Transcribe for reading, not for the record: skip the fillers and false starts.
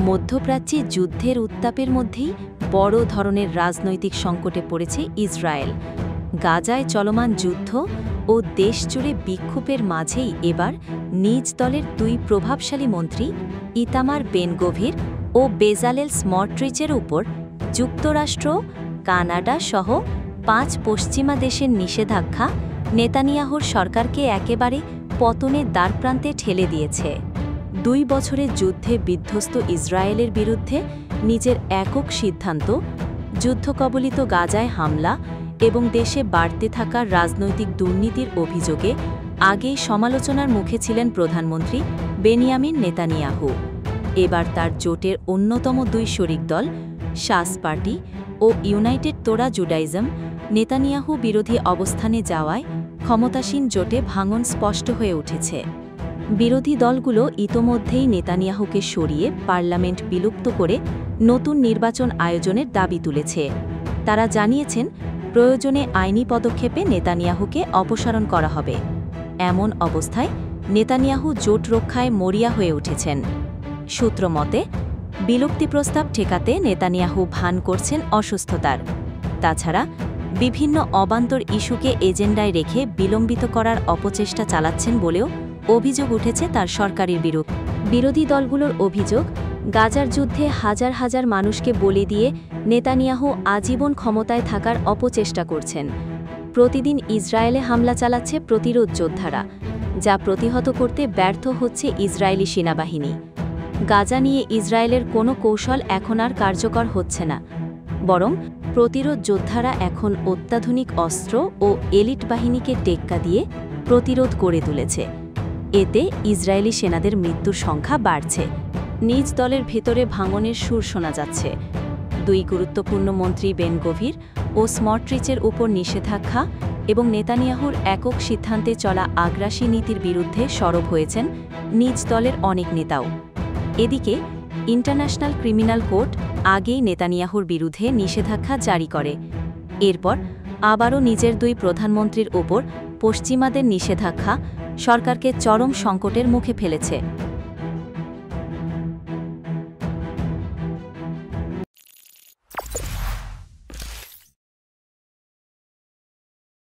মধ্যপ্রাচ্যে যুদ্ধের উত্তাপের মধ্যেই বড় ধরনের রাজনৈতিক সংকটে পড়েছে ইসরায়েল। গাজায় চলমান যুদ্ধ ও দেশজুড়ে বিক্ষোভের মাঝেই এবার নিজ দলের দুই প্রভাবশালী মন্ত্রী ইতামার বেন-গভির ও বেজালেল স্মট্রিচের উপর যুক্তরাষ্ট্র, কানাডা সহ 5 পশ্চিমা দেশের নিষেধাজ্ঞা নেতানিয়াহুর সরকারকে একেবারে পতনের দ্বারপ্রান্তে ঠেলে দিয়েছে। 2 বছরের যুদ্ধে বিধ্বস্ত ইসরায়েলের বিরুদ্ধে নিজের একক সিদ্ধান্ত, যুদ্ধকবলিত গাজায় হামলা এবং দেশে বাড়তে থাকা রাজনৈতিক দুর্নীতির অভিযোগে আগেই সমালোচনার মুখে ছিলেন প্রধানমন্ত্রী বেনিয়ামিন নেতানিয়াহু। এবার তার জোটের অন্যতম 2 শরিক দল শাস পার্টি ও ইউনাইটেড তোরা জুডাইজম নেতানিয়াহু বিরোধী অবস্থানে যাওয়ায় ক্ষমতাসীন জোটে ভাঙন স্পষ্ট হয়ে উঠেছে। বিরোধী দলগুলো ইতোমধ্যেই নেতানিয়াহুকে সরিয়ে পার্লামেন্ট বিলুপ্ত করে নতুন নির্বাচন আয়োজনের দাবি তুলেছে। তারা জানিয়েছেন, প্রয়োজনে আইনি পদক্ষেপে নেতানিয়াহুকে অপসারণ করা হবে। এমন অবস্থায় নেতানিয়াহু জোট রক্ষায় মরিয়া হয়ে উঠেছেন। সূত্র মতে, বিলুপ্তি প্রস্তাব ঠেকাতে নেতানিয়াহু ভান করছেন অসুস্থতার। তাছাড়া বিভিন্ন অবান্তর ইস্যুকে এজেন্ডায় রেখে বিলম্বিত করার অপচেষ্টা চালাচ্ছেন বলেও অভিযোগ উঠেছে তার সরকারের বিরুদ্ধে। বিরোধী দলগুলোর অভিযোগ, গাজার যুদ্ধে হাজার হাজার মানুষকে বলি দিয়ে নেতানিয়াহু আজীবন ক্ষমতায় থাকার অপচেষ্টা করছেন। প্রতিদিন ইসরায়েলে হামলা চালাচ্ছে প্রতিরোধ যোদ্ধারা, যা প্রতিহত করতে ব্যর্থ হচ্ছে ইসরায়েলি সেনাবাহিনী। গাজা নিয়ে ইসরায়েলের কোনো কৌশল এখন আর কার্যকর হচ্ছে না, বরং প্রতিরোধ যোদ্ধারা এখন অত্যাধুনিক অস্ত্র ও এলিট বাহিনীকে টেক্কা দিয়ে প্রতিরোধ করে তুলেছে। এতে ইসরায়েলি সেনাদের মৃত্যুর সংখ্যা বাড়ছে। নিজ দলের ভেতরে ভাঙনের সুর শোনা যাচ্ছে। 2 গুরুত্বপূর্ণ মন্ত্রী বেন-গভির ও স্মট্রিচের উপর নিষেধাজ্ঞা এবং নেতানিয়াহুর একক সিদ্ধান্তে চলা আগ্রাসী নীতির বিরুদ্ধে সরব হয়েছেন নিজ দলের অনেক নেতাও। এদিকে ইন্টারন্যাশনাল ক্রিমিনাল কোর্ট আগেই নেতানিয়াহুর বিরুদ্ধে নিষেধাজ্ঞা জারি করে। এরপর আবারও নিজের 2 প্রধানমন্ত্রীর ওপর পশ্চিমাদের নিষেধাজ্ঞা সরকারকে চরম সংকটের মুখে ফেলেছে।